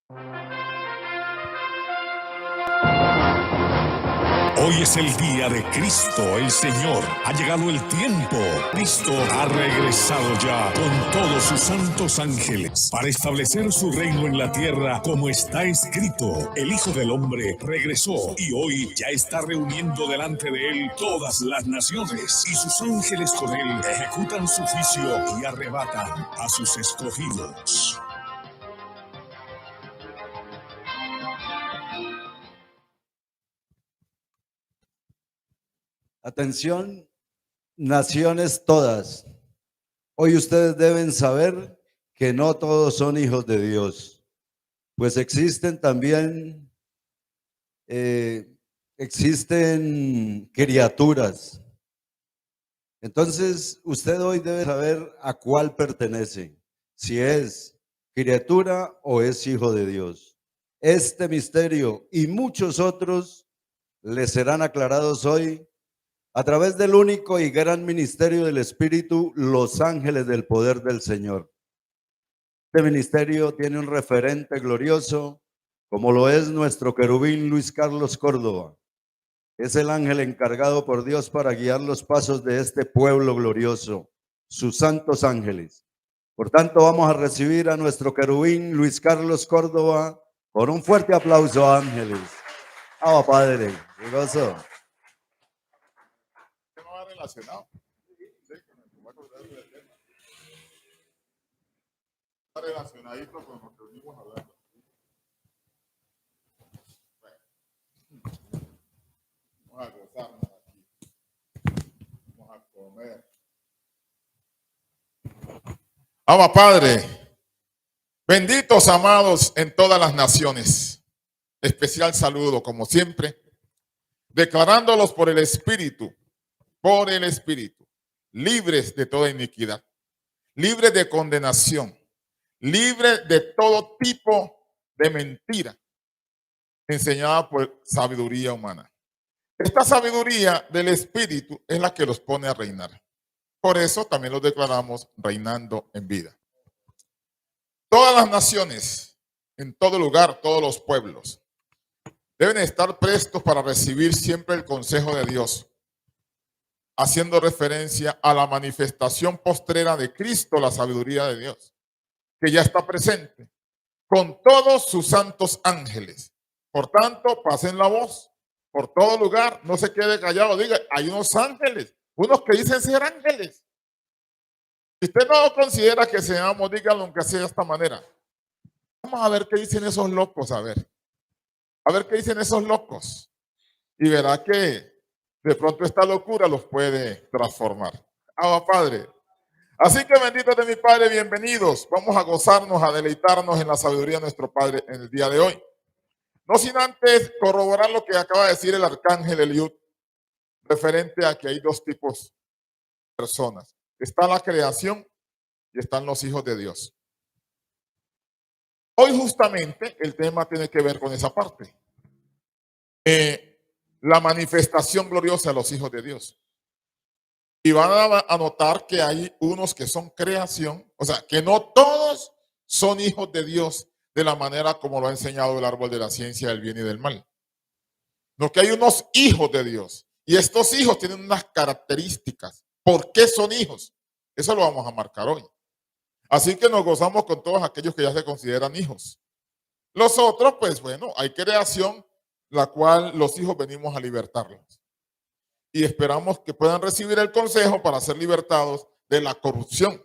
Hoy es el día de Cristo el Señor. Ha llegado el tiempo. Cristo ha regresado ya con todos sus santos ángeles para establecer su reino en la tierra como está escrito. El Hijo del Hombre regresó y hoy ya está reuniendo delante de él todas las naciones, y sus ángeles con él ejecutan su juicio y arrebatan a sus escogidos. Atención, naciones todas. Hoy ustedes deben saber que no todos son hijos de Dios, pues existen también, existen criaturas. Entonces, usted hoy debe saber a cuál pertenece, si es criatura o es hijo de Dios. Este misterio y muchos otros les serán aclarados hoy a través del único y gran ministerio del Espíritu, los ángeles del poder del Señor. Este ministerio tiene un referente glorioso, como lo es nuestro querubín Luis Carlos Córdoba. Es el ángel encargado por Dios para guiar los pasos de este pueblo glorioso, sus santos ángeles. Por tanto, vamos a recibir a nuestro querubín Luis Carlos Córdoba con un fuerte aplauso, ángeles. Padre, qué gozo. Relacionado. Está relacionadito con lo que venimos hablando. Bueno, vamos a gozarnos aquí. Vamos a comer. Abba Padre, benditos amados en todas las naciones. Especial saludo, como siempre, declarándolos por el Espíritu, libres de toda iniquidad, libres de condenación, libres de todo tipo de mentira, enseñada por sabiduría humana. Esta sabiduría del Espíritu es la que los pone a reinar. Por eso también los declaramos reinando en vida. Todas las naciones, en todo lugar, todos los pueblos, deben estar prestos para recibir siempre el consejo de Dios, haciendo referencia a la manifestación postrera de Cristo, la sabiduría de Dios, que ya está presente con todos sus santos ángeles. Por tanto, pasen la voz por todo lugar, no se quede callado, diga, hay unos ángeles, unos que dicen ser ángeles. Si usted no considera que seamos, dígalo aunque sea de esta manera. Vamos a ver qué dicen esos locos, a ver qué dicen esos locos. Y verá que de pronto esta locura los puede transformar. Abba Padre. Así que benditos de mi Padre, bienvenidos. Vamos a gozarnos, a deleitarnos en la sabiduría de nuestro Padre en el día de hoy. No sin antes corroborar lo que acaba de decir el arcángel Eliud, referente a que hay dos tipos de personas. Está la creación y están los hijos de Dios. Hoy justamente el tema tiene que ver con esa parte. La manifestación gloriosa de los hijos de Dios. Y van a notar que hay unos que son creación, o sea, que no todos son hijos de Dios de la manera como lo ha enseñado el árbol de la ciencia del bien y del mal. No, que hay unos hijos de Dios. Y estos hijos tienen unas características. ¿Por qué son hijos? Eso lo vamos a marcar hoy. Así que nos gozamos con todos aquellos que ya se consideran hijos. Los otros, pues bueno, hay creación, la cual los hijos venimos a libertarlos. Y esperamos que puedan recibir el consejo para ser libertados de la corrupción,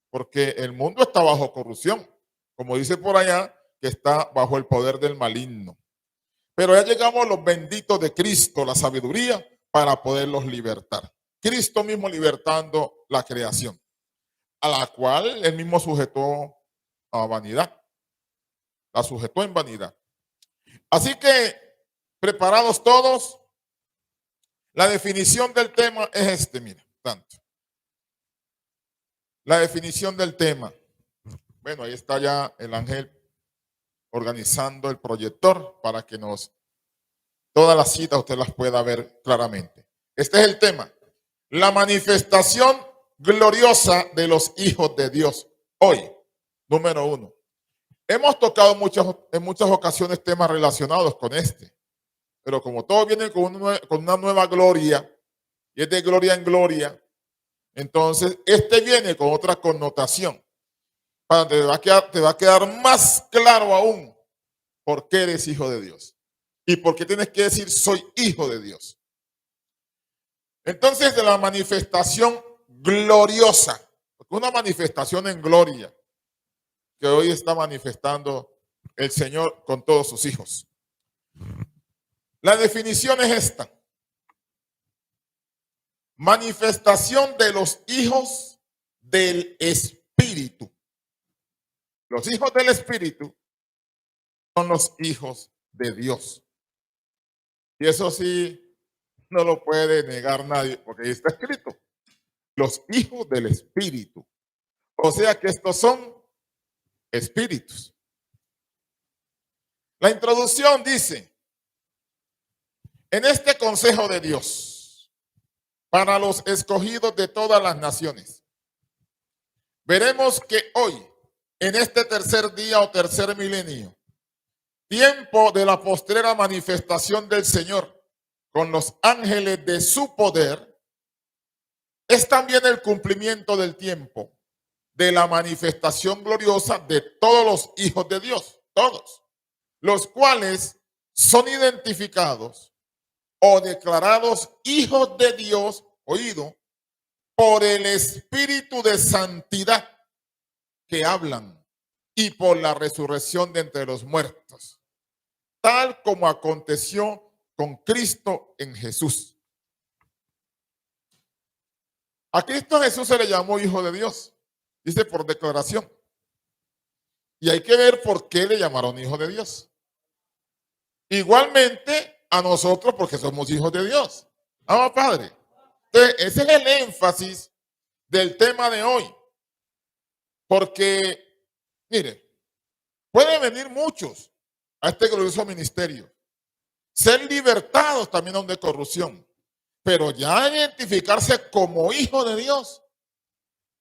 porque el mundo está bajo corrupción, como dice por allá, que está bajo el poder del maligno. Pero ya llegamos los benditos de Cristo, la sabiduría, para poderlos libertar. Cristo mismo libertando la creación, a la cual él mismo sujetó a vanidad, la sujetó en vanidad. Así que, preparados todos. La definición del tema es mira, tanto. La definición del tema. Bueno, ahí está ya el ángel organizando el proyector para que todas las citas usted las pueda ver claramente. Este es el tema. La manifestación gloriosa de los hijos de Dios. Hoy, número 1. Hemos tocado en muchas ocasiones temas relacionados con este, pero como todo viene con una nueva gloria, y es de gloria en gloria, entonces este viene con otra connotación. Te va a quedar más claro aún por qué eres hijo de Dios y por qué tienes que decir soy hijo de Dios. Entonces, de la manifestación gloriosa, una manifestación en gloria que hoy está manifestando el Señor con todos sus hijos. La definición es esta: manifestación de los hijos del Espíritu. Los hijos del Espíritu son los hijos de Dios. Y eso sí, no lo puede negar nadie, porque ahí está escrito: los hijos del Espíritu. O sea que estos son espíritus. La introducción dice: en este consejo de Dios, para los escogidos de todas las naciones, veremos que hoy, en este tercer día o tercer milenio, tiempo de la postrera manifestación del Señor con los ángeles de su poder, es también el cumplimiento del tiempo de la manifestación gloriosa de todos los hijos de Dios, todos, los cuales son identificados o declarados hijos de Dios, oído, por el Espíritu de santidad que hablan y por la resurrección de entre los muertos, tal como aconteció con Cristo en Jesús. A Cristo Jesús se le llamó hijo de Dios, dice por declaración. Y hay que ver por qué le llamaron hijo de Dios. Igualmente a nosotros porque somos hijos de Dios. Amado Padre. Entonces, ese es el énfasis del tema de hoy. Porque, mire, pueden venir muchos a este glorioso ministerio, ser libertados también aún de corrupción, pero ya identificarse como hijo de Dios,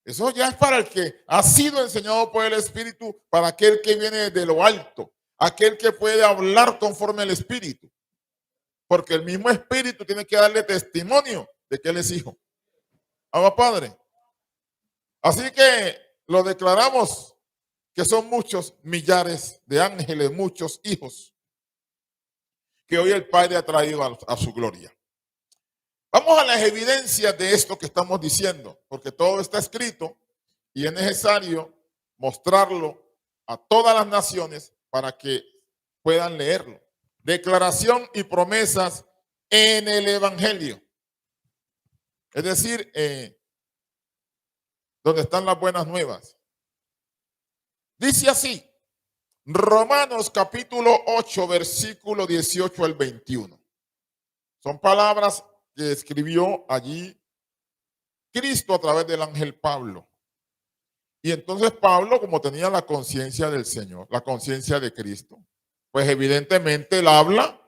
eso ya es para el que ha sido enseñado por el Espíritu, para aquel que viene de lo alto, aquel que puede hablar conforme al Espíritu, porque el mismo Espíritu tiene que darle testimonio de que él es hijo. Amado Padre. Así que lo declaramos que son muchos millares de ángeles, muchos hijos que hoy el Padre ha traído a su gloria. Vamos a las evidencias de esto que estamos diciendo, porque todo está escrito y es necesario mostrarlo a todas las naciones para que puedan leerlo. Declaración y promesas en el Evangelio. Es decir, donde están las buenas nuevas. Dice así, Romanos capítulo 8, versículo 18 al 21. Son palabras que escribió allí Cristo a través del ángel Pablo. Y entonces Pablo, como tenía la conciencia del Señor, la conciencia de Cristo, pues evidentemente él habla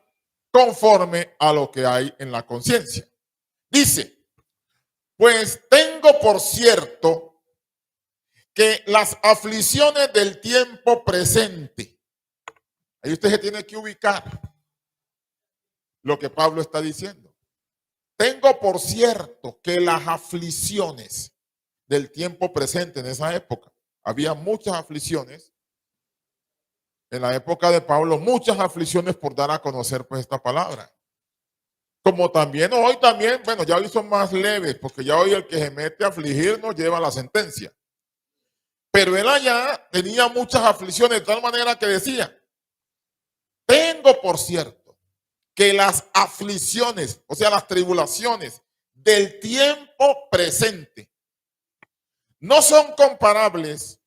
conforme a lo que hay en la conciencia. Dice, pues tengo por cierto que las aflicciones del tiempo presente, ahí usted se tiene que ubicar lo que Pablo está diciendo. Tengo por cierto que las aflicciones del tiempo presente, en esa época, había muchas aflicciones. En la época de Pablo, muchas aflicciones por dar a conocer pues esta palabra. Como también hoy también, bueno, ya hoy son más leves, porque ya hoy el que se mete a afligirnos lleva la sentencia. Pero él allá tenía muchas aflicciones de tal manera que decía, tengo por cierto que las aflicciones, o sea, las tribulaciones del tiempo presente, no son comparables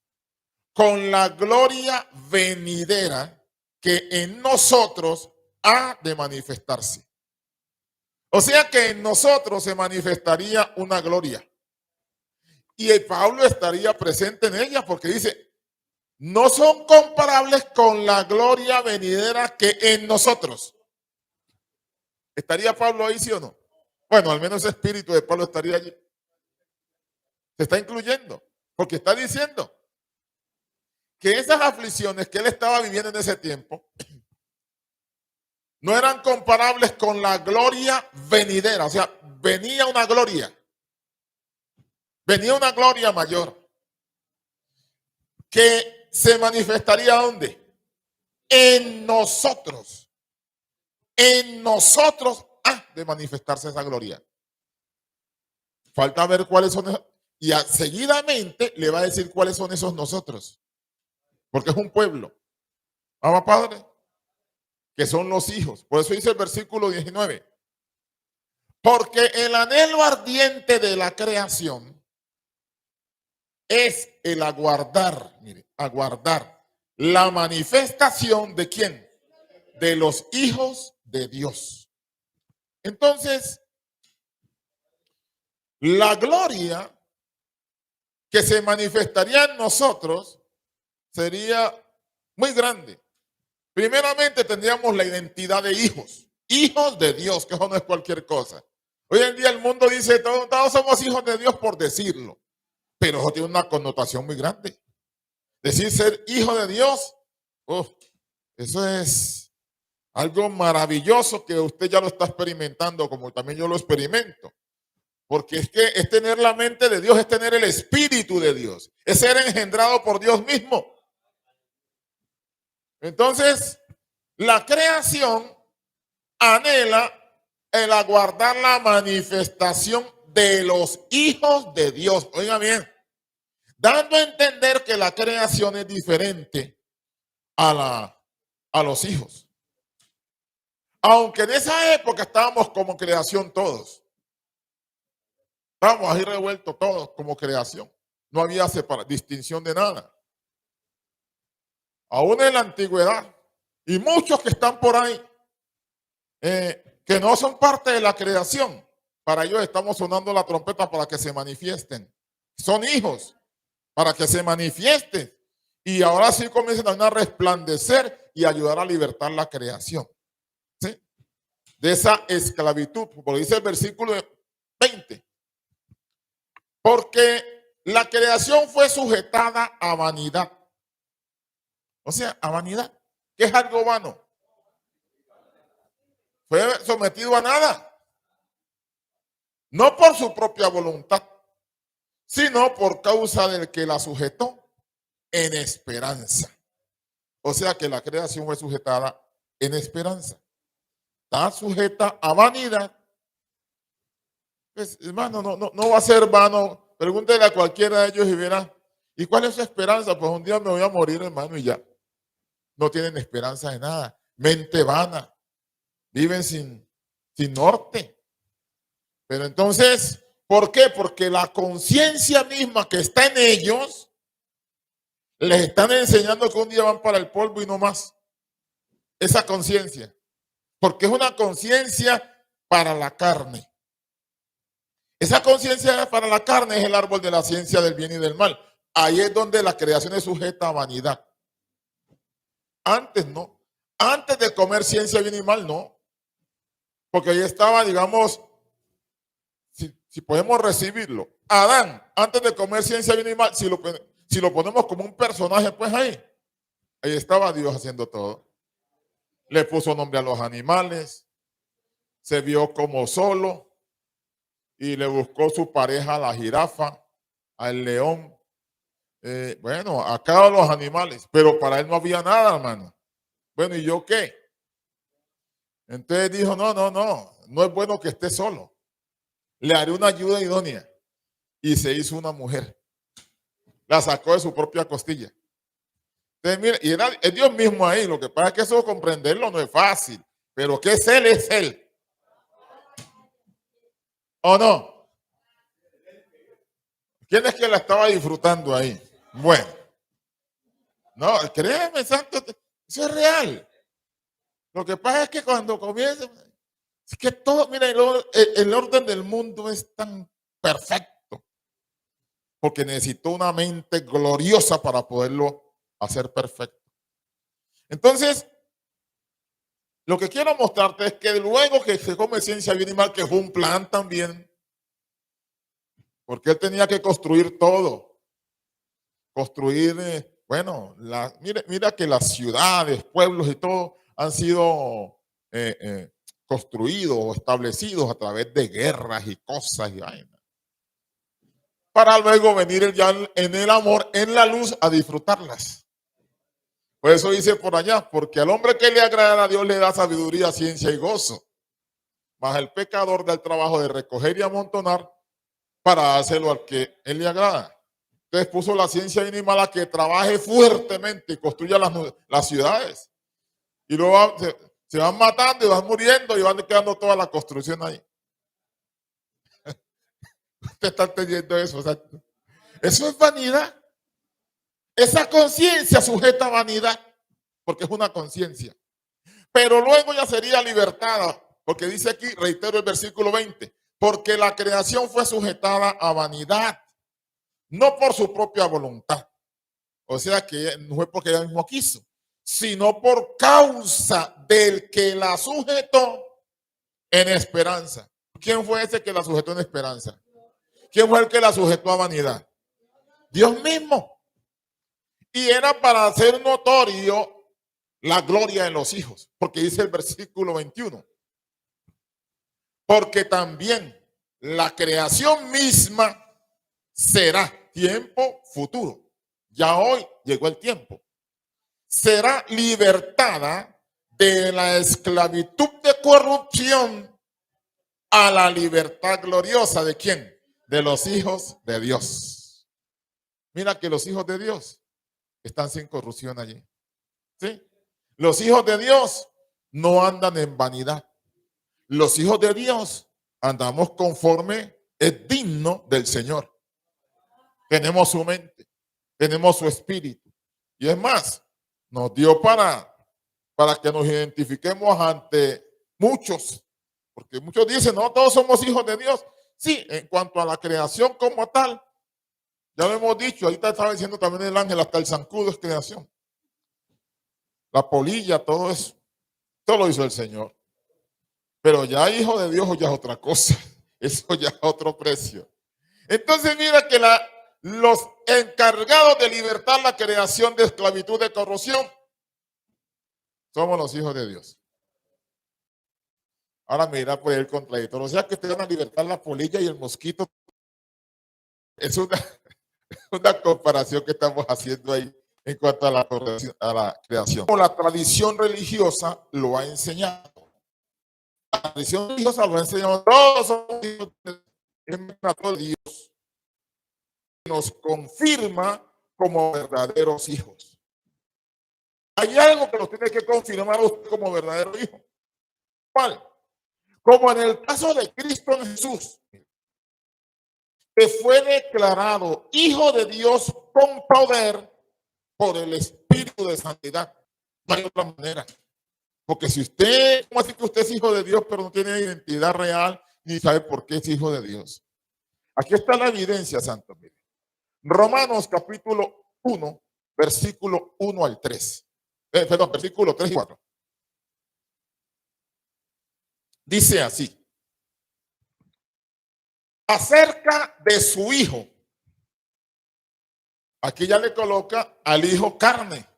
con la gloria venidera que en nosotros ha de manifestarse. O sea que en nosotros se manifestaría una gloria. Y el Pablo estaría presente en ella porque dice, no son comparables con la gloria venidera que en nosotros. ¿Estaría Pablo ahí, sí o no? Bueno, al menos ese espíritu de Pablo estaría allí. Se está incluyendo, porque está diciendo que esas aflicciones que él estaba viviendo en ese tiempo no eran comparables con la gloria venidera. O sea, venía una gloria mayor que se manifestaría ¿dónde? En nosotros. En nosotros ha de manifestarse esa gloria. Falta ver cuáles son esos, y seguidamente le va a decir cuáles son esos nosotros. Porque es un pueblo. Vamos, Padre, que son los hijos. Por eso dice el versículo 19. Porque el anhelo ardiente de la creación es el aguardar, mire, aguardar la manifestación de ¿quién? De los hijos de Dios. Entonces, la gloria que se manifestaría en nosotros sería muy grande. Primeramente tendríamos la identidad de hijos, hijos de Dios, que eso no es cualquier cosa. Hoy en día el mundo dice, todos somos hijos de Dios por decirlo, pero eso tiene una connotación muy grande. Decir ser hijo de Dios, eso es algo maravilloso que usted ya lo está experimentando, como también yo lo experimento. Porque es que es tener la mente de Dios, es tener el espíritu de Dios, es ser engendrado por Dios mismo. Entonces, la creación anhela el aguardar la manifestación de los hijos de Dios. Oiga bien, dando a entender que la creación es diferente a los hijos. Aunque en esa época estábamos como creación todos. Estábamos ahí revueltos todos como creación. No había distinción de nada. Aún en la antigüedad. Y muchos que están por ahí, que no son parte de la creación. Para ellos estamos sonando la trompeta para que se manifiesten. Son hijos para que se manifiesten. Y ahora sí comienzan a resplandecer y ayudar a libertar la creación. ¿Sí? De esa esclavitud. Porque dice el versículo 20. Porque la creación fue sujetada a vanidad. O sea, a vanidad. ¿Qué es algo vano? Fue sometido a nada. No por su propia voluntad, sino por causa del que la sujetó en esperanza. O sea que la creación fue sujetada en esperanza. Está sujeta a vanidad. Pues, hermano, no va a ser vano. Pregúntele a cualquiera de ellos y verá. ¿Y cuál es su esperanza? Pues un día me voy a morir, hermano, y ya. No tienen esperanza de nada. Mente vana. Viven sin norte. Pero entonces, ¿por qué? Porque la conciencia misma que está en ellos, les están enseñando que un día van para el polvo y no más. Esa conciencia. Porque es una conciencia para la carne. Esa conciencia para la carne es el árbol de la ciencia del bien y del mal. Ahí es donde la creación es sujeta a vanidad. Antes no. Antes de comer ciencia bien y mal, no. Porque ahí estaba, digamos, si podemos recibirlo. Adán, antes de comer ciencia bien y mal, si lo ponemos como un personaje, pues ahí estaba Dios haciendo todo. Le puso nombre a los animales, se vio como solo y le buscó su pareja a la jirafa, al león. Bueno, a cada uno de los animales, pero para él no había nada, hermano. Bueno, ¿y yo qué? Entonces dijo, no es bueno que esté solo. Le haré una ayuda idónea. Y se hizo una mujer. La sacó de su propia costilla. Entonces, mira, y es Dios mismo ahí. Lo que pasa es que eso comprenderlo no es fácil. Pero que es Él. ¿O no? ¿Quién es que la estaba disfrutando ahí? Bueno. No, créeme, santo, eso es real. Lo que pasa es que cuando comienza, es que todo, mira, el orden del mundo es tan perfecto. Porque necesitó una mente gloriosa para poderlo hacer perfecto. Entonces, lo que quiero mostrarte es que luego que se come ciencia bien y mal, que fue un plan también, porque él tenía que construir todo. Construir Bueno, mira que las ciudades, pueblos y todo han sido construidos o establecidos a través de guerras y cosas y vainas, para luego venir ya en el amor, en la luz, a disfrutarlas. Por eso dice por allá, porque al hombre que le agrada a Dios le da sabiduría, ciencia y gozo, mas el pecador da el trabajo de recoger y amontonar para hacerlo al que él le agrada. Entonces puso la ciencia mínima a que trabaje fuertemente y construya las ciudades. Y luego se van matando y van muriendo y van quedando toda la construcción ahí. Usted está entendiendo eso. O sea, eso es vanidad. Esa conciencia sujeta a vanidad, porque es una conciencia. Pero luego ya sería libertada, porque dice aquí, reitero el versículo 20, porque la creación fue sujetada a vanidad, no por su propia voluntad. O sea que no fue porque ella mismo quiso, sino por causa del que la sujetó en esperanza. ¿Quién fue ese que la sujetó en esperanza? ¿Quién fue el que la sujetó a vanidad? Dios mismo. Y era para hacer notorio la gloria de los hijos, porque dice el versículo 21. Porque también la creación misma será tiempo futuro. Ya hoy llegó el tiempo. Será libertada de la esclavitud de corrupción a la libertad gloriosa. ¿De quién? De los hijos de Dios. Mira que los hijos de Dios están sin corrupción allí. ¿Sí? Los hijos de Dios no andan en vanidad. Los hijos de Dios andamos conforme es digno del Señor. Tenemos su mente, tenemos su espíritu. Y es más, nos dio para que nos identifiquemos ante muchos. Porque muchos dicen, no, todos somos hijos de Dios. Sí, en cuanto a la creación como tal, ya lo hemos dicho, ahorita estaba diciendo también el ángel, hasta el zancudo es creación. La polilla, todo eso, todo lo hizo el Señor. Pero ya hijo de Dios ya es otra cosa. Eso ya es otro precio. Entonces mira que los encargados de libertar la creación de esclavitud de corrupción somos los hijos de Dios. Ahora mira por el contradictor. O sea que ustedes van a libertar la polilla y el mosquito. Es una comparación que estamos haciendo ahí en cuanto a la creación. Como la tradición religiosa lo ha enseñado. La tradición religiosa lo ha enseñado. Todos somos hijos de Dios. Nos confirma como verdaderos hijos. Hay algo que nos tiene que confirmar a usted como verdadero hijo. ¿Cuál? Como en el caso de Cristo Jesús, que fue declarado hijo de Dios con poder por el Espíritu de Santidad. No hay otra manera. Porque si usted, ¿cómo así que usted es hijo de Dios, pero no tiene identidad real ni sabe por qué es hijo de Dios? Aquí está la evidencia, santo. Mire. Romanos capítulo 1, versículo 1 al 3. Perdón, versículo 3 y 4. Dice así. Acerca de su hijo. Aquí ya le coloca al hijo carne.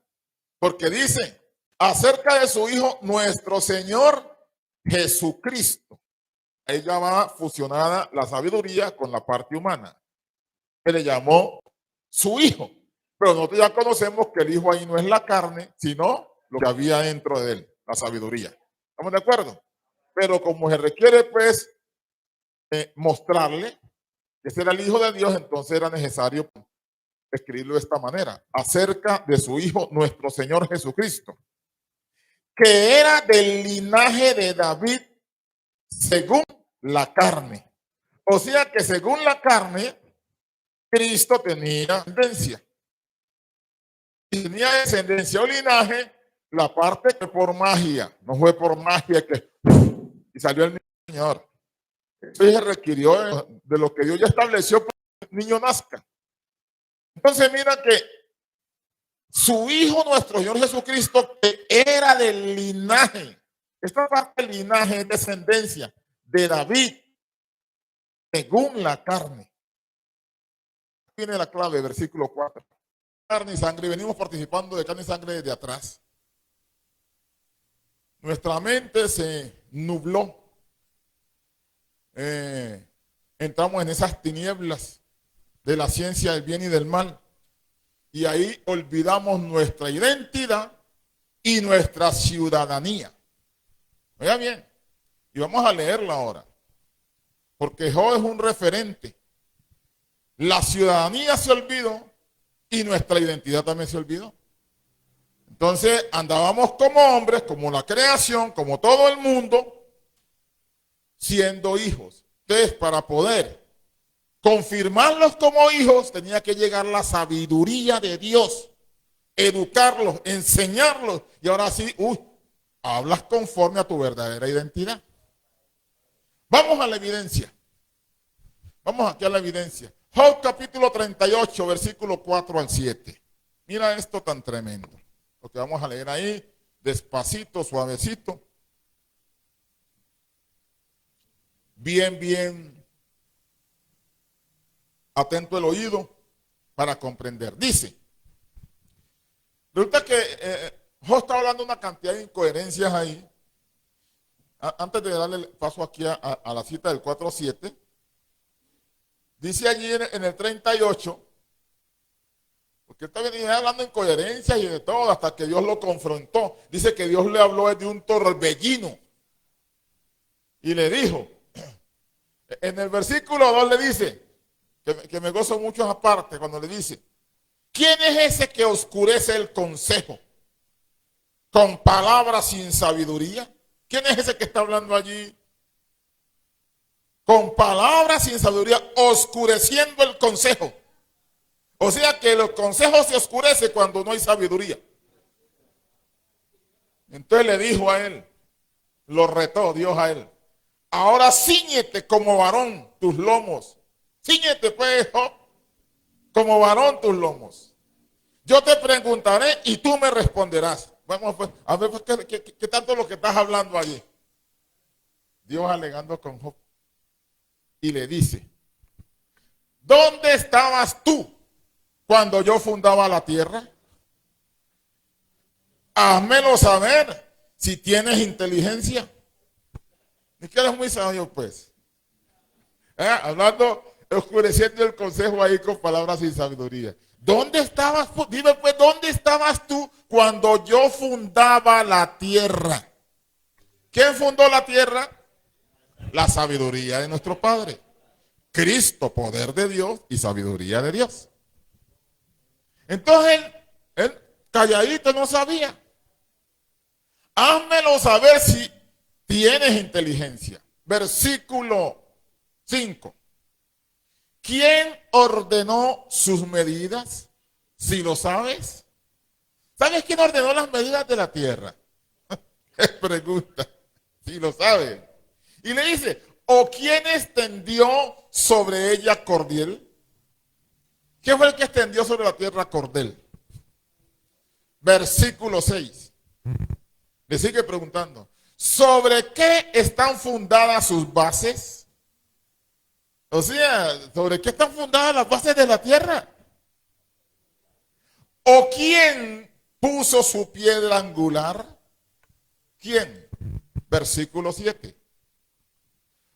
Porque dice, acerca de su hijo, nuestro Señor Jesucristo. Ahí ya va fusionada la sabiduría con la parte humana. Que le llamó su hijo. Pero nosotros ya conocemos que el hijo ahí no es la carne, sino lo que había dentro de él, la sabiduría. ¿Estamos de acuerdo? Pero como se requiere, pues, mostrarle que ese era el hijo de Dios, entonces era necesario escribirlo de esta manera. Acerca de su hijo, nuestro Señor Jesucristo, que era del linaje de David según la carne. O sea que según la carne, Cristo tenía descendencia. Y tenía descendencia o linaje, la parte que por magia, no fue por magia que y salió el Señor. Eso se requirió de lo que Dios ya estableció para que el niño nazca. Entonces mira que su hijo, nuestro Señor Jesucristo, que era del linaje, esta parte del linaje es descendencia de David, según la carne. Tiene la clave, versículo 4. carne y sangre y venimos participando de carne y sangre desde atrás. Nuestra mente se nubló. Entramos en esas tinieblas de la ciencia del bien y del mal. Y ahí olvidamos nuestra identidad y nuestra ciudadanía. Oiga bien, y vamos a leerla ahora. Porque Job es un referente. La ciudadanía se olvidó y nuestra identidad también se olvidó. Entonces andábamos como hombres, como la creación, como todo el mundo, siendo hijos. Entonces, para poder confirmarlos como hijos, tenía que llegar la sabiduría de Dios, educarlos, enseñarlos. Y ahora sí, hablas conforme a tu verdadera identidad. Vamos a la evidencia. Vamos aquí a la evidencia. Job capítulo 38, versículo 4 al 7. Mira esto tan tremendo. Lo que vamos a leer ahí, despacito, suavecito. Bien atento el oído para comprender. Dice, resulta que Job está hablando de una cantidad de incoherencias ahí. Antes de darle el paso aquí a la cita del 4-7, dice allí en el 38, porque él también hablando de incoherencias y de todo, hasta que Dios lo confrontó. Dice que Dios le habló desde un torbellino y le dijo, en el versículo 2 le dice, que me gozo mucho esa parte, cuando le dice, ¿quién es ese que oscurece el consejo con palabras sin sabiduría? ¿Quién es ese que está hablando allí? Con palabras sin sabiduría, oscureciendo el consejo. O sea que el consejo se oscurece cuando no hay sabiduría. Entonces le dijo a él, lo retó Dios a él, ahora cíñete como varón tus lomos. Cíñete pues, Job, como varón tus lomos. Yo te preguntaré y tú me responderás. Vamos pues, a ver pues, ¿qué tanto lo que estás hablando allí? Dios alegando con Job. Y le dice, ¿dónde estabas tú cuando yo fundaba la tierra? Házmelo saber si tienes inteligencia. Ni que eres muy sabio, pues. Hablando, oscureciendo el consejo ahí con palabras sin sabiduría. ¿Dónde estabas? Dime pues, ¿dónde estabas tú cuando yo fundaba la tierra? ¿Quién fundó la tierra? La sabiduría de nuestro Padre. Cristo, poder de Dios y sabiduría de Dios. Entonces, él calladito no sabía. Házmelo saber si tienes inteligencia. Versículo 5. ¿Quién ordenó sus medidas? Si lo sabes. ¿Sabes quién ordenó las medidas de la tierra? Es pregunta. Si lo sabes. Y le dice, ¿o quién extendió sobre ella cordel? ¿Quién fue el que extendió sobre la tierra cordel? Versículo 6. Le sigue preguntando, ¿sobre qué están fundadas sus bases? O sea, ¿sobre qué están fundadas las bases de la tierra? ¿O quién puso su piedra angular? ¿Quién? Versículo 7.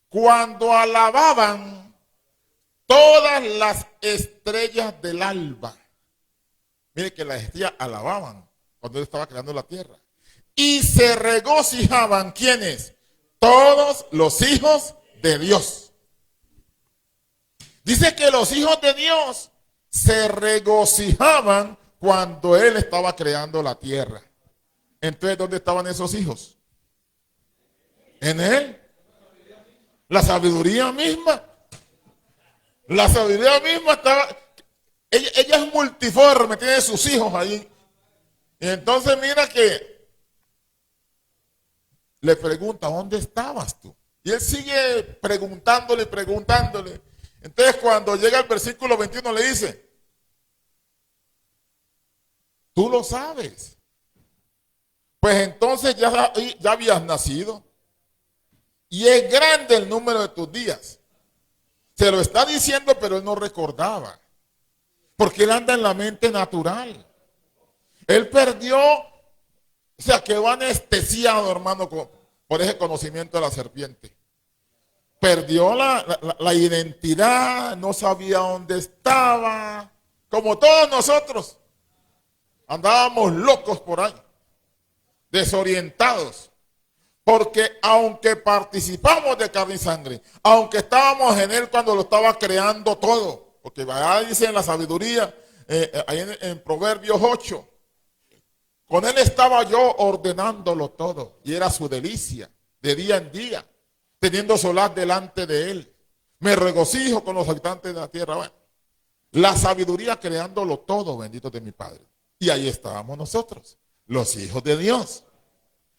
Cuando alababan todas las estrellas del alba. Mire que las estrellas alababan cuando él estaba creando la tierra. Y se regocijaban, ¿quiénes? Todos los hijos de Dios. Dice que los hijos de Dios se regocijaban cuando él estaba creando la tierra. Entonces, ¿dónde estaban esos hijos? En él. La sabiduría misma. La sabiduría misma estaba. Ella es multiforme, tiene sus hijos ahí. Y entonces mira que le pregunta, ¿dónde estabas tú? Y él sigue preguntándole. Entonces cuando llega al versículo 21 le dice, tú lo sabes. Pues entonces ya habías nacido. Y es grande el número de tus días. Se lo está diciendo, pero él no recordaba. Porque él anda en la mente natural. Él perdió, o sea, quedó anestesiado, hermano, por ese conocimiento de la serpiente. Perdió la identidad, no sabía dónde estaba, como todos nosotros. Andábamos locos por ahí, desorientados. Porque aunque participamos de carne y sangre, aunque estábamos en él cuando lo estaba creando todo, porque allá dice en la sabiduría, ahí en Proverbios 8, con él estaba yo ordenándolo todo y era su delicia de día en día, teniendo solaz delante de él. Me regocijo con los habitantes de la tierra. Bueno, la sabiduría creándolo todo, bendito de mi Padre. Y ahí estábamos nosotros, los hijos de Dios.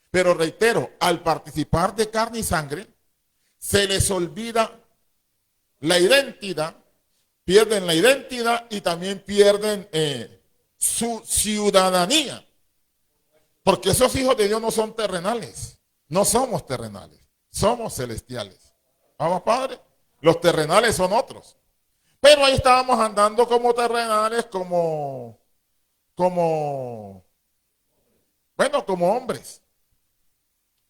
Pero reitero, al participar de carne y sangre, se les olvida la identidad, pierden la identidad y también pierden su ciudadanía. Porque esos hijos de Dios no son terrenales, no somos terrenales, somos celestiales. Vamos, Padre, los terrenales son otros. Pero ahí estábamos andando como terrenales, como hombres.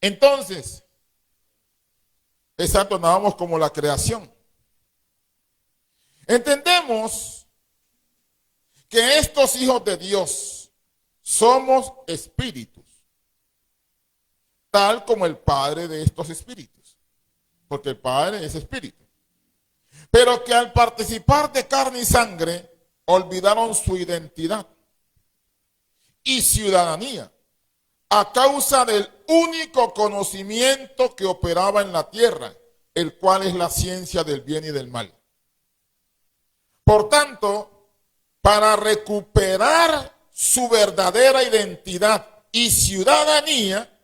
Entonces, exacto, andábamos como la creación. Entendemos que estos hijos de Dios somos espíritus, tal como el Padre de estos espíritus, porque el Padre es espíritu. Pero que al participar de carne y sangre, olvidaron su identidad y ciudadanía a causa del único conocimiento que operaba en la tierra, el cual es la ciencia del bien y del mal. Por tanto, para recuperar su verdadera identidad y ciudadanía,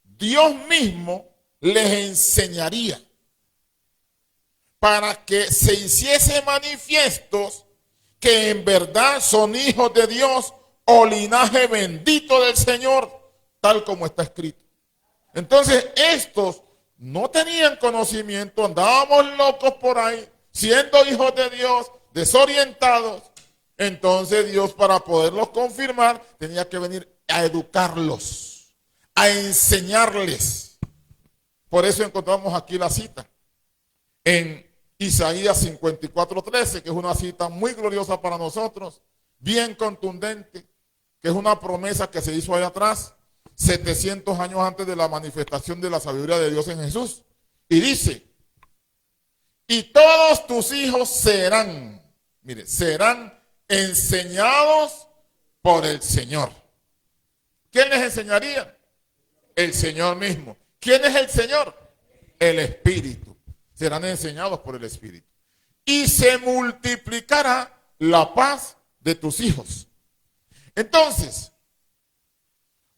Dios mismo les enseñaría para que se hiciese manifiestos que en verdad son hijos de Dios o linaje bendito del Señor, tal como está escrito. Entonces estos no tenían conocimiento, andábamos locos por ahí, siendo hijos de Dios, desorientados. Entonces Dios, para poderlos confirmar, tenía que venir a educarlos, a enseñarles. Por eso encontramos aquí la cita en Isaías 54:13, que es una cita muy gloriosa para nosotros, bien contundente, que es una promesa que se hizo allá atrás, 700 años antes de la manifestación de la sabiduría de Dios en Jesús. Y dice, y todos tus hijos serán, mire, serán enseñados por el Señor. ¿Quién les enseñaría? El Señor mismo. ¿Quién es el Señor? El Espíritu. Serán enseñados por el Espíritu. Y se multiplicará la paz de tus hijos. Entonces,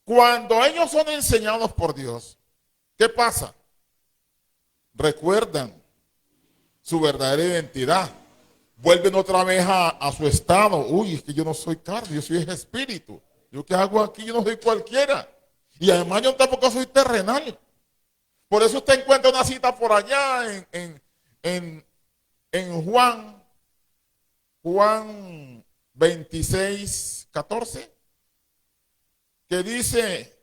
cuando ellos son enseñados por Dios, ¿qué pasa? Recuerdan su verdadera identidad. Vuelven otra vez a su estado. Uy, es que yo no soy carne, yo soy espíritu. ¿Yo qué hago aquí? Yo no soy cualquiera. Y además yo tampoco soy terrenal. Por eso usted encuentra una cita por allá en Juan 26:14, que dice,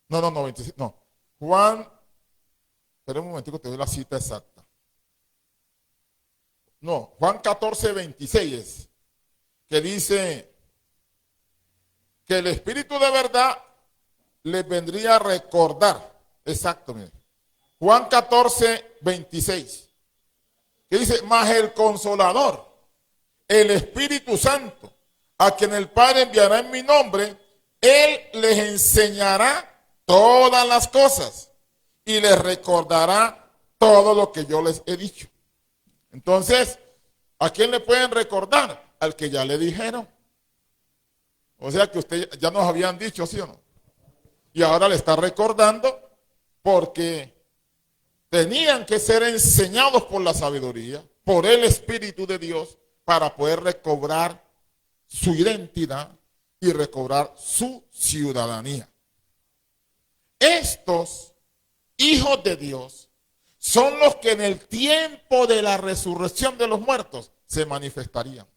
no, 26, no, Juan, espera un momentico, te doy la cita exacta. No, Juan 14:26 es, que dice que el Espíritu de verdad les vendría a recordar, exacto, mire, Juan 14:26, que dice, mas el Consolador, el Espíritu Santo, a quien el Padre enviará en mi nombre, Él les enseñará todas las cosas y les recordará todo lo que yo les he dicho. Entonces, ¿a quién le pueden recordar? Al que ya le dijeron. O sea que usted ya nos habían dicho, ¿sí o no? Y ahora le está recordando porque tenían que ser enseñados por la sabiduría, por el Espíritu de Dios, para poder recobrar su identidad y recobrar su ciudadanía. Estos hijos de Dios son los que en el tiempo de la resurrección de los muertos se manifestarían.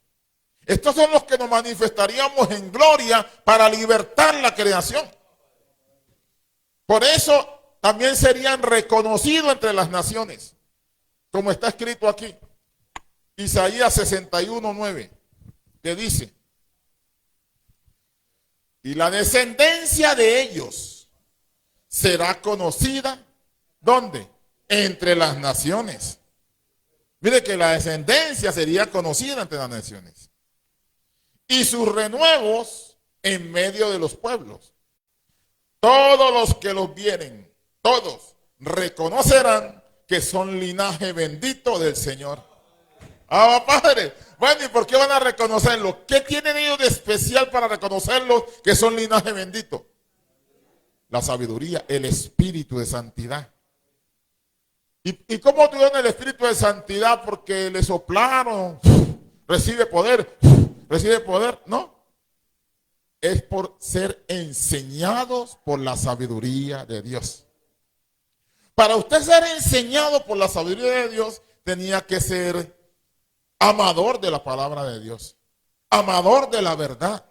Estos son los que nos manifestaríamos en gloria para libertar la creación. Por eso también serían reconocidos entre las naciones, como está escrito aquí. Isaías 61:9, que dice: y la descendencia de ellos será conocida, ¿dónde? Entre las naciones. Mire que la descendencia sería conocida entre las naciones. Y sus renuevos en medio de los pueblos. Todos los que los vieren, todos reconocerán que son linaje bendito del Señor. Ah, Padre. Bueno, ¿y por qué van a reconocerlo? ¿Qué tienen ellos de especial para reconocerlos que son linaje bendito? La sabiduría, el espíritu de santidad. ¿Y cómo tuvieron el espíritu de santidad? Porque le soplaron, recibe poder, no. Es por ser enseñados por la sabiduría de Dios. Para usted ser enseñado por la sabiduría de Dios, tenía que ser amador de la palabra de Dios, amador de la verdad.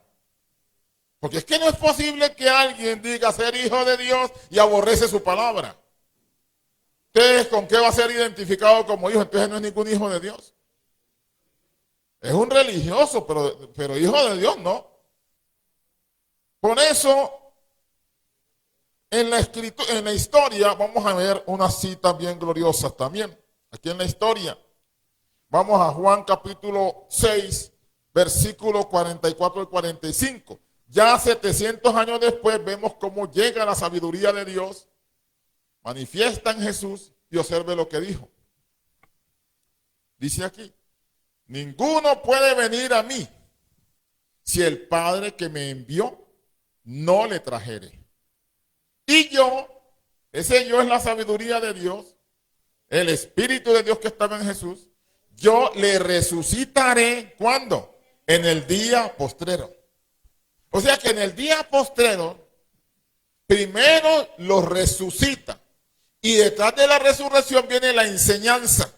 Porque es que no es posible que alguien diga ser hijo de Dios y aborrece su palabra. ¿Usted con qué va a ser identificado como hijo? Entonces no es ningún hijo de Dios. Es un religioso, pero hijo de Dios no. Por eso, en la historia, vamos a ver unas citas bien gloriosas también. Aquí en la historia, vamos a Juan capítulo 6, versículo 44 y 45. Ya 700 años después vemos cómo llega la sabiduría de Dios, manifiesta en Jesús y observe lo que dijo. Dice aquí: ninguno puede venir a mí si el Padre que me envió no le trajere. Y yo, ese yo es la sabiduría de Dios, el Espíritu de Dios que estaba en Jesús, yo le resucitaré, ¿cuándo? En el día postrero. O sea que en el día postrero, primero lo resucita. Y detrás de la resurrección viene la enseñanza.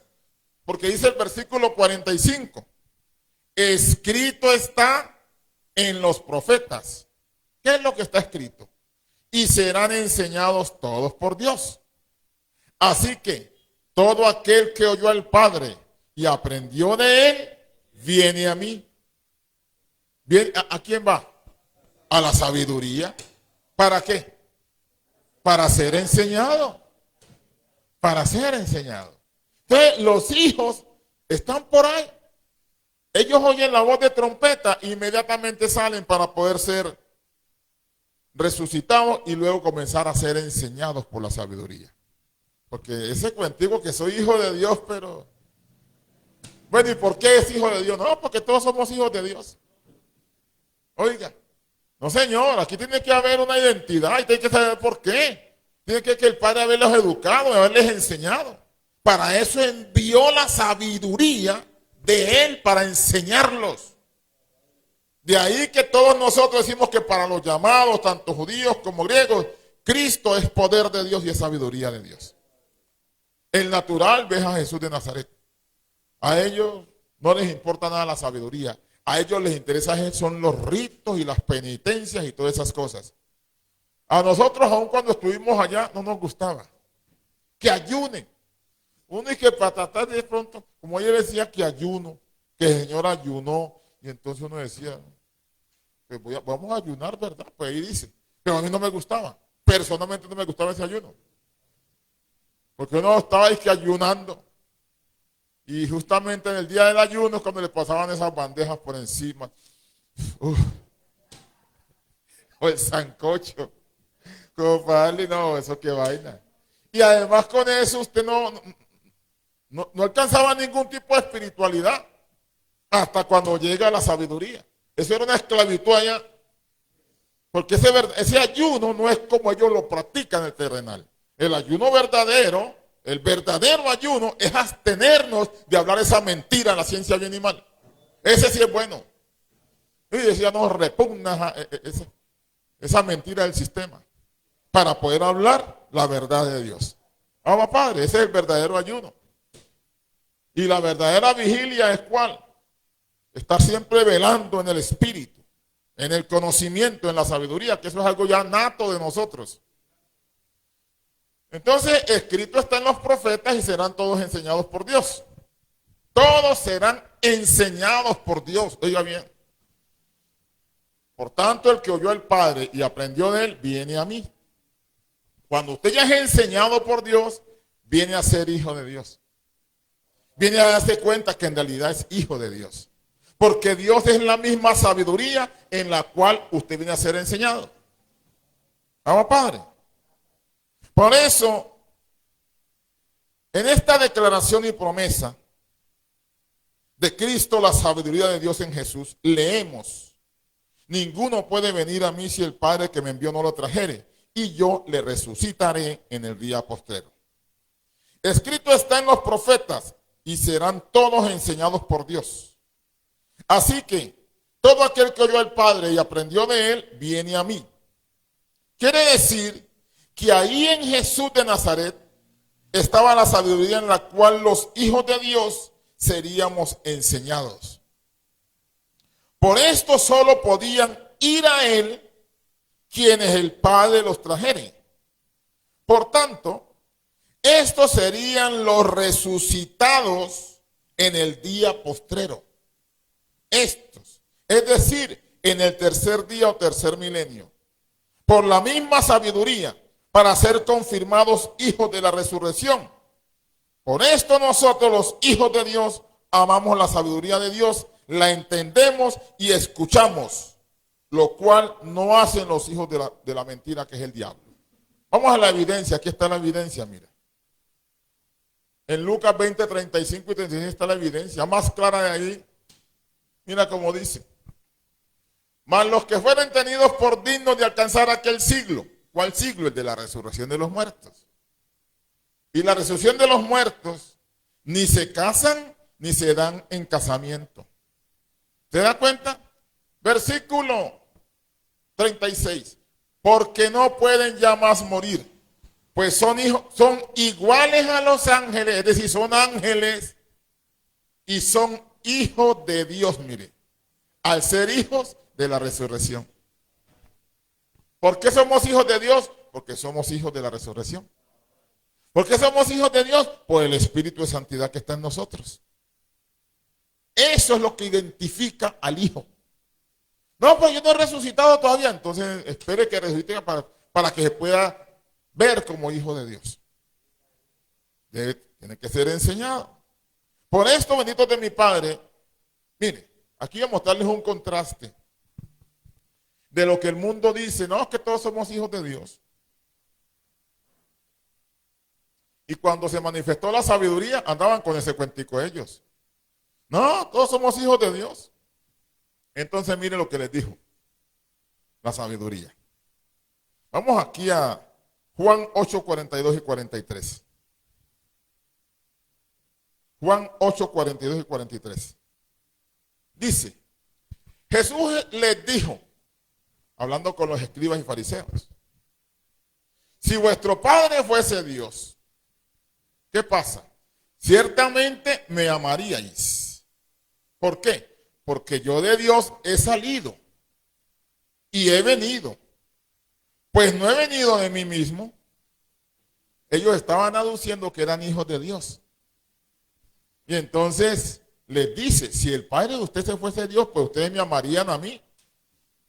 Porque dice el versículo 45. Escrito está en los profetas. ¿Qué es lo que está escrito? Y serán enseñados todos por Dios. Así que todo aquel que oyó al Padre y aprendió de él, viene a mí. ¿A quién va? A la sabiduría. ¿Para qué? Para ser enseñado. Para ser enseñado. Entonces, los hijos están por ahí. Ellos oyen la voz de trompeta e inmediatamente salen para poder ser resucitados y luego comenzar a ser enseñados por la sabiduría. Porque ese cuentico que soy hijo de Dios, pero... Bueno, ¿y por qué es hijo de Dios? No, porque todos somos hijos de Dios. Oiga, no señor, aquí tiene que haber una identidad y tiene que saber por qué. Tiene que el Padre haberlos educado, haberles enseñado. Para eso envió la sabiduría de Él para enseñarlos. De ahí que todos nosotros decimos que para los llamados, tanto judíos como griegos, Cristo es poder de Dios y es sabiduría de Dios. El natural ve a Jesús de Nazaret. A ellos no les importa nada la sabiduría. A ellos les interesa son los ritos y las penitencias y todas esas cosas. A nosotros, aun cuando estuvimos allá, no nos gustaba. Que ayunen. Uno y que para tratar de pronto, como ella decía que ayuno, que el Señor ayunó, y entonces uno decía, pues vamos a ayunar, ¿verdad? Pues ahí dice. Pero a mí no me gustaba. Personalmente no me gustaba ese ayuno. Porque uno estaba ahí que ayunando. Y justamente en el día del ayuno, cuando le pasaban esas bandejas por encima, o el sancocho, compadre, no, eso qué vaina. Y además con eso usted no alcanzaba ningún tipo de espiritualidad hasta cuando llega la sabiduría. Eso era una esclavitud allá. Porque ese ayuno no es como ellos lo practican en el terrenal. El ayuno verdadero, el verdadero ayuno es abstenernos de hablar esa mentira en la ciencia bien y mal. Ese sí es bueno. Y decía, no, repugna esa mentira del sistema para poder hablar la verdad de Dios. Vamos, Padre, ese es el verdadero ayuno. Y la verdadera vigilia es ¿cuál? Estar siempre velando en el espíritu, en el conocimiento, en la sabiduría, que eso es algo ya nato de nosotros. Entonces, escrito está en los profetas y serán todos enseñados por Dios. Todos serán enseñados por Dios. Oiga bien. Por tanto, el que oyó al Padre y aprendió de él, viene a mí. Cuando usted ya es enseñado por Dios, viene a ser hijo de Dios. Viene a darse cuenta que en realidad es hijo de Dios. Porque Dios es la misma sabiduría en la cual usted viene a ser enseñado. Vamos, Padre. Por eso, en esta declaración y promesa de Cristo, la sabiduría de Dios en Jesús, leemos: ninguno puede venir a mí si el Padre que me envió no lo trajere, y yo le resucitaré en el día postrero. Escrito está en los profetas, y serán todos enseñados por Dios. Así que todo aquel que oyó al Padre y aprendió de él, viene a mí. Quiere decir que ahí en Jesús de Nazaret estaba la sabiduría en la cual los hijos de Dios seríamos enseñados. Por esto solo podían ir a él quienes el Padre los trajere. Por tanto, estos serían los resucitados en el día postrero. Estos, es decir, en el tercer día o tercer milenio, por la misma sabiduría, para ser confirmados hijos de la resurrección. Por esto nosotros, los hijos de Dios, amamos la sabiduría de Dios, la entendemos y escuchamos, lo cual no hacen los hijos de la mentira, que es el diablo. Vamos a la evidencia. Aquí está la evidencia, mira. En Lucas 20, 35 y 36 está la evidencia más clara de ahí. Mira cómo dice: mas los que fueron tenidos por dignos de alcanzar aquel siglo. ¿Cuál siglo? El de la resurrección de los muertos. Y la resurrección de los muertos ni se casan ni se dan en casamiento. ¿Se da cuenta? Versículo 36. Porque no pueden ya más morir, pues son iguales a los ángeles, es decir, son ángeles y son hijos de Dios, mire, al ser hijos de la resurrección. ¿Por qué somos hijos de Dios? Porque somos hijos de la resurrección. ¿Por qué somos hijos de Dios? Por el Espíritu de Santidad que está en nosotros. Eso es lo que identifica al hijo. No, pues yo no he resucitado todavía, entonces espere que resucite para que se pueda ver como hijo de Dios. Tiene que ser enseñado. Por esto, benditos de mi Padre, mire, aquí voy a mostrarles un contraste de lo que el mundo dice. No, es que todos somos hijos de Dios. Y cuando se manifestó la sabiduría, andaban con ese cuentico ellos. No, todos somos hijos de Dios. Entonces mire lo que les dijo la sabiduría. Vamos aquí a Juan 8, 42 y 43. Juan 8, 42 y 43. Dice: Jesús les dijo, hablando con los escribas y fariseos: si vuestro Padre fuese Dios, ¿qué pasa? Ciertamente me amaríais. ¿Por qué? Porque yo de Dios he salido y he venido. Pues no he venido de mí mismo. Ellos estaban aduciendo que eran hijos de Dios. Y entonces les dice: si el Padre de usted se fuese Dios, pues ustedes me amarían a mí.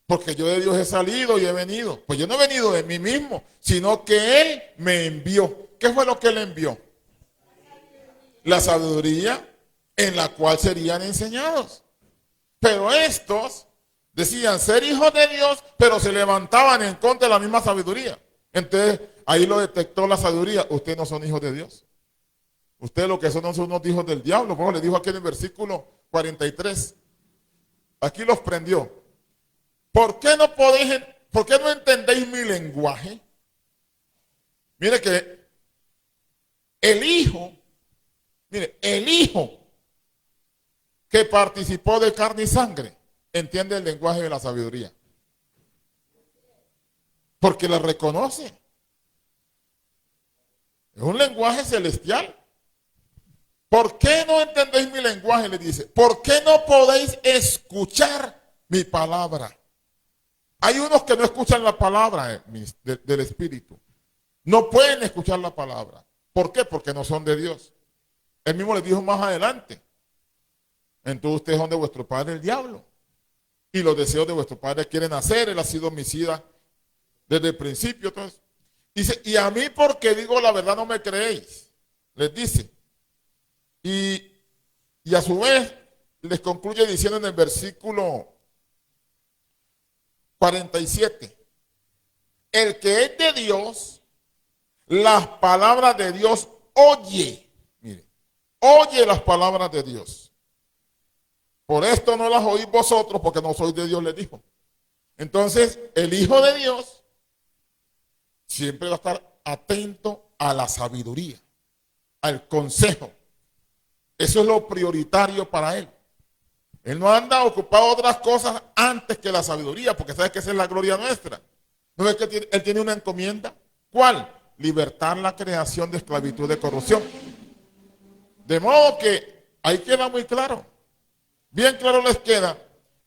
Porque yo de Dios he salido y he venido. Pues yo no he venido de mí mismo, sino que Él me envió. ¿Qué fue lo que Él envió? La sabiduría en la cual serían enseñados. Pero estos decían ser hijos de Dios, pero se levantaban en contra de la misma sabiduría. Entonces, ahí lo detectó la sabiduría: ustedes no son hijos de Dios. Ustedes lo que son unos hijos del diablo. Como le dijo aquí en el versículo 43. Aquí los prendió. ¿Por qué no entendéis mi lenguaje? Mire que el hijo que participó de carne y sangre entiende el lenguaje de la sabiduría. Porque la reconoce. Es un lenguaje celestial. ¿Por qué no entendéis mi lenguaje? Le dice. ¿Por qué no podéis escuchar mi palabra? Hay unos que no escuchan la palabra del Espíritu. No pueden escuchar la palabra. ¿Por qué? Porque no son de Dios. Él mismo les dijo más adelante. Entonces ustedes son de vuestro padre el diablo. Y los deseos de vuestro padre quieren hacer. Él ha sido homicida desde el principio. Entonces, dice, y a mí porque digo la verdad no me creéis. Les dice. Y a su vez les concluye diciendo en el versículo 47. El que es de Dios, las palabras de Dios oye. Mire, oye las palabras de Dios. Por esto no las oís vosotros, porque no sois de Dios, les dijo. Entonces, el Hijo de Dios siempre va a estar atento a la sabiduría, al consejo. Eso es lo prioritario para él. Él no anda ocupado de otras cosas antes que la sabiduría, porque sabe que esa es la gloria nuestra. ¿No es que él tiene una encomienda? ¿Cuál? Libertar la creación de esclavitud de corrupción. De modo que ahí queda muy claro. Bien claro les queda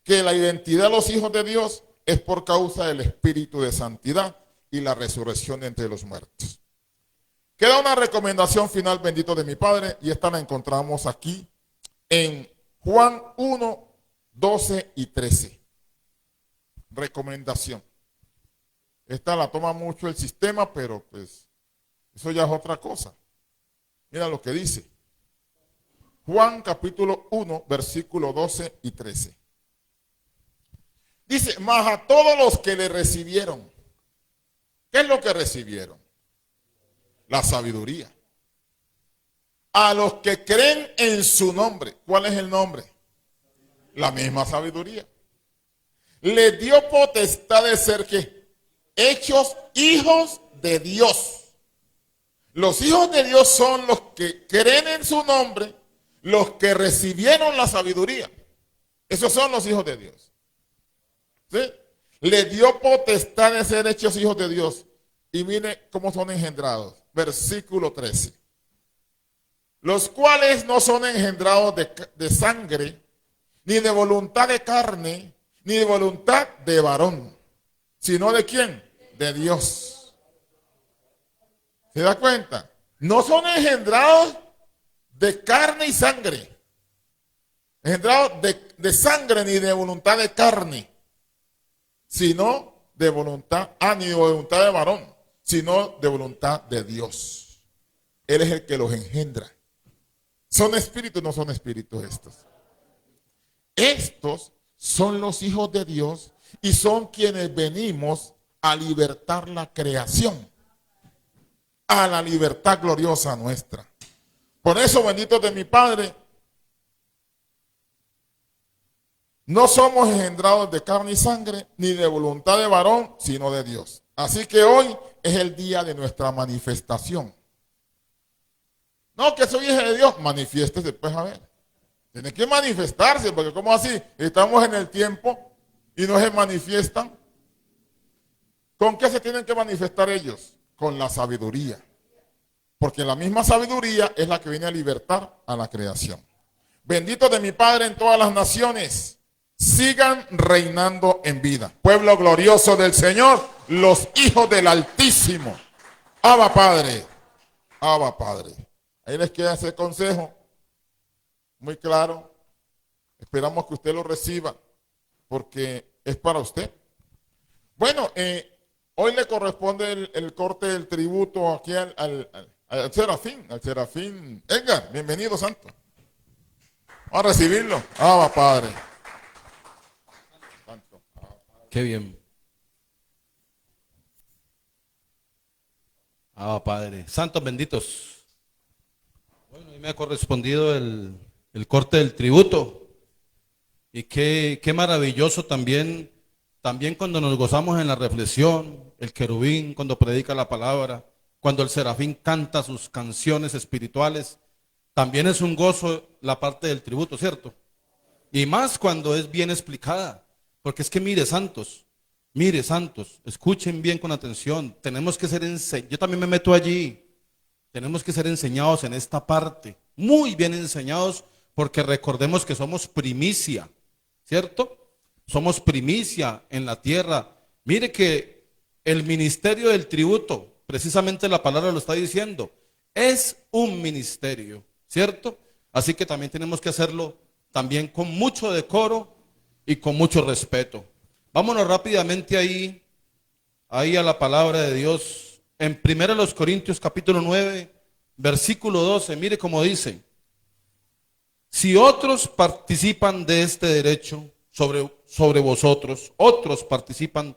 que la identidad de los hijos de Dios es por causa del Espíritu de santidad y la resurrección de entre los muertos. Queda una recomendación final, bendito de mi Padre, y esta la encontramos aquí en Juan 1, 12 y 13. Recomendación. Esta la toma mucho el sistema, pero pues eso ya es otra cosa. Mira lo que dice. Juan capítulo 1, versículo 12 y 13. Dice, mas a todos los que le recibieron. ¿Qué es lo que recibieron? La sabiduría. A los que creen en su nombre. ¿Cuál es el nombre? La misma sabiduría. Les dio potestad de ser ¿qué? Hechos hijos de Dios. Los hijos de Dios son los que creen en su nombre, los que recibieron la sabiduría. Esos son los hijos de Dios. ¿Sí? Les dio potestad de ser hechos hijos de Dios. Y mire cómo son engendrados. Versículo 13. Los cuales no son engendrados de sangre, ni de voluntad de carne, ni de voluntad de varón, sino de ¿quién? De Dios. ¿Se da cuenta? No son engendrados de carne y sangre. Engendrados de sangre ni de voluntad de carne, sino de voluntad, ni de voluntad de varón, sino de voluntad de Dios. Él es el que los engendra. ¿Son espíritus? No son espíritus estos. Estos son los hijos de Dios y son quienes venimos a libertar la creación, a la libertad gloriosa nuestra. Por eso, benditos de mi Padre, no somos engendrados de carne y sangre, ni de voluntad de varón, sino de Dios. Así que hoy es el día de nuestra manifestación. No, que soy hija de Dios, manifiéstese pues a ver. Tiene que manifestarse, porque ¿cómo así? Estamos en el tiempo y no se manifiestan. ¿Con qué se tienen que manifestar ellos? Con la sabiduría. Porque la misma sabiduría es la que viene a libertar a la creación. Bendito de mi Padre en todas las naciones, sigan reinando en vida. Pueblo glorioso del Señor, los hijos del Altísimo. Abba Padre, Abba Padre. Ahí les queda ese consejo, muy claro. Esperamos que usted lo reciba, porque es para usted. Bueno, hoy le corresponde el corte del tributo aquí al Serafín, Edgar, bienvenido, santo. Vamos a recibirlo. Abba Padre. Santo. Qué bien. Padre. Santos benditos. Bueno, y me ha correspondido el corte del tributo. Y qué maravilloso también cuando nos gozamos en la reflexión, el querubín cuando predica la palabra, cuando el serafín canta sus canciones espirituales, también es un gozo la parte del tributo, ¿cierto? Y más cuando es bien explicada, porque es que mire santos, escuchen bien con atención, tenemos que ser enseñados. Yo también me meto allí, tenemos que ser enseñados en esta parte, muy bien enseñados, porque recordemos que somos primicia, ¿cierto? Somos primicia en la tierra. Mire que el ministerio del tributo, precisamente la palabra lo está diciendo, es un ministerio, ¿cierto? Así que también tenemos que hacerlo también con mucho decoro y con mucho respeto. Vámonos rápidamente ahí a la palabra de Dios. En 1 Corintios capítulo 9, versículo 12, mire cómo dice: si otros participan de este derecho sobre vosotros, otros participan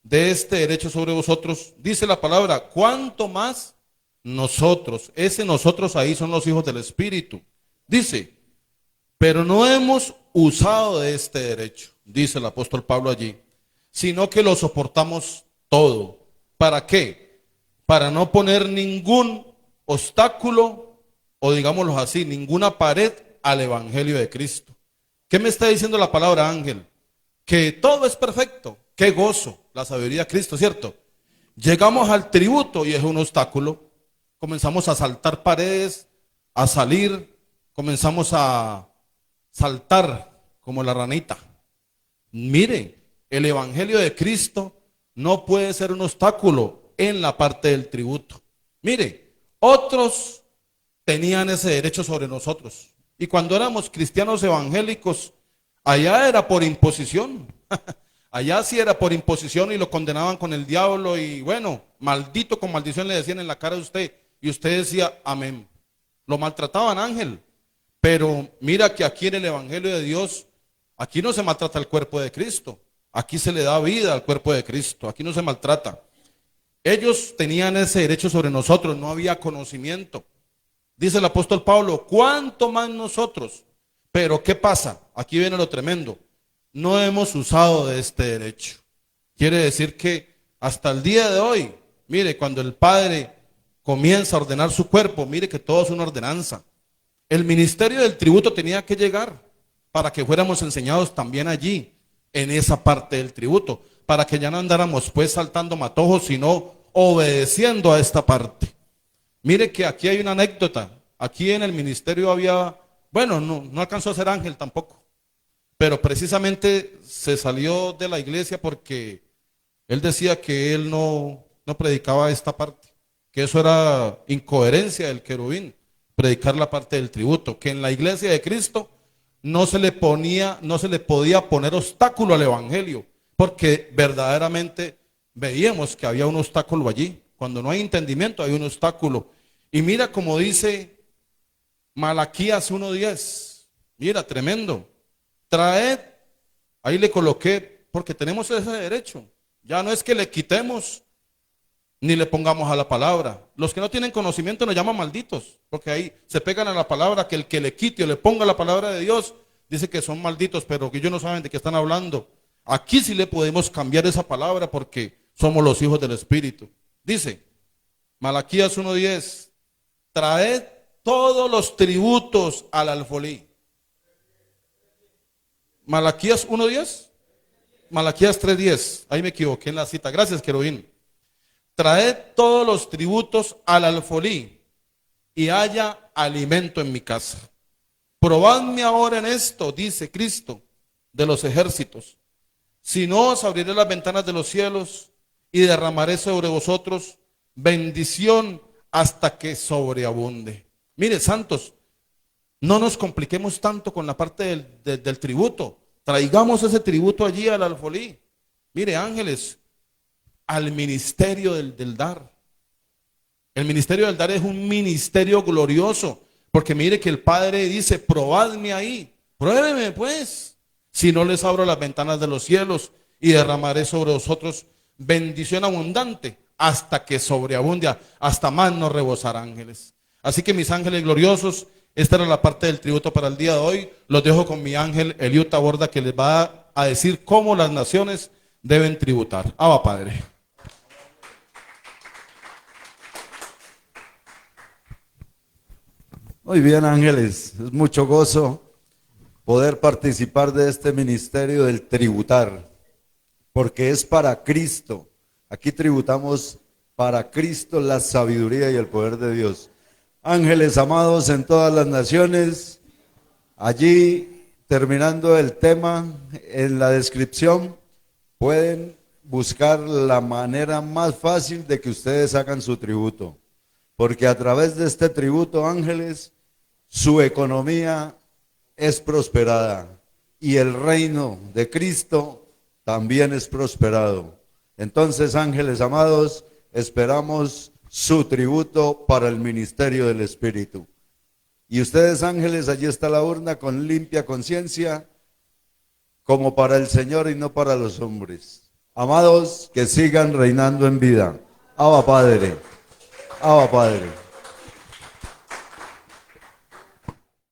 de este derecho sobre vosotros, dice la palabra, ¿cuánto más nosotros? Ese nosotros ahí son los hijos del Espíritu. Dice, pero no hemos usado de este derecho, dice el apóstol Pablo allí, sino que lo soportamos todo. ¿Para qué? Para no poner ningún obstáculo, o digámoslo así, ninguna pared al evangelio de Cristo. ¿Qué me está diciendo la palabra, Ángel? Que todo es perfecto. Qué gozo, la sabiduría de Cristo, ¿cierto? Llegamos al tributo y es un obstáculo. Comenzamos a saltar paredes, a salir, comenzamos a saltar como la ranita. Mire, el evangelio de Cristo no puede ser un obstáculo en la parte del tributo. Mire, otros tenían ese derecho sobre nosotros. Y cuando éramos cristianos evangélicos, allá era por imposición. Allá sí era por imposición y lo condenaban con el diablo y bueno, maldito con maldición le decían en la cara de usted. Y usted decía, amén. Lo maltrataban, Ángel. Pero mira que aquí en el evangelio de Dios, aquí no se maltrata el cuerpo de Cristo. Aquí se le da vida al cuerpo de Cristo. Aquí no se maltrata. Ellos tenían ese derecho sobre nosotros, no había conocimiento. Dice el apóstol Pablo, ¿cuánto más nosotros? Pero ¿qué pasa? Aquí viene lo tremendo. No hemos usado de este derecho. Quiere decir que hasta el día de hoy, mire, cuando el Padre comienza a ordenar su cuerpo, mire que todo es una ordenanza. El ministerio del tributo tenía que llegar para que fuéramos enseñados también allí, en esa parte del tributo, para que ya no andáramos pues saltando matojos, sino obedeciendo a esta parte. Mire que aquí hay una anécdota. Aquí en el ministerio había, bueno, no alcanzó a ser Ángel tampoco, pero precisamente se salió de la iglesia porque él decía que él no predicaba esta parte, que eso era incoherencia del querubín, predicar la parte del tributo, que en la iglesia de Cristo no se le podía poner obstáculo al evangelio, porque verdaderamente veíamos que había un obstáculo allí. Cuando no hay entendimiento hay un obstáculo. Y mira como dice Malaquías 1:10. Mira, tremendo. Traed, ahí le coloqué, porque tenemos ese derecho. Ya no es que le quitemos ni le pongamos a la palabra. Los que no tienen conocimiento nos llaman malditos, porque ahí se pegan a la palabra, que el que le quite o le ponga la palabra de Dios, dice que son malditos, pero que ellos no saben de qué están hablando. Aquí sí le podemos cambiar esa palabra porque somos los hijos del Espíritu. Dice, Malaquías 1:10, traed todos los tributos al alfolí. Malaquías 1:10, Malaquías 3:10, ahí me equivoqué en la cita. Gracias, querubín. Traed todos los tributos al alfolí y haya alimento en mi casa. Probadme ahora en esto, dice Cristo de los ejércitos. Si no, os abriré las ventanas de los cielos y derramaré sobre vosotros bendición hasta que sobreabunde. Mire, santos, no nos compliquemos tanto con la parte del tributo. Traigamos ese tributo allí al alfolí. Mire, ángeles, al ministerio del dar. El ministerio del dar es un ministerio glorioso, porque mire que el Padre dice, probadme ahí, pruébeme pues, si no les abro las ventanas de los cielos y derramaré sobre vosotros bendición abundante hasta que sobreabunde, hasta más no rebosar, ángeles. Así que mis ángeles gloriosos, esta era la parte del tributo para el día de hoy. Los dejo con mi ángel Eliud Taborda, que les va a decir cómo las naciones deben tributar. Abba, Padre. Muy bien, ángeles, es mucho gozo poder participar de este ministerio del tributar, porque es para Cristo. Aquí tributamos para Cristo la sabiduría y el poder de Dios. Ángeles amados en todas las naciones, allí terminando el tema, en la descripción pueden buscar la manera más fácil de que ustedes hagan su tributo, porque a través de este tributo, ángeles, su economía es prosperada y el reino de Cristo también es prosperado. Entonces, ángeles amados, esperamos su tributo para el ministerio del Espíritu. Y ustedes, ángeles, allí está la urna con limpia conciencia, como para el Señor y no para los hombres. Amados, que sigan reinando en vida. Abba Padre, Abba Padre.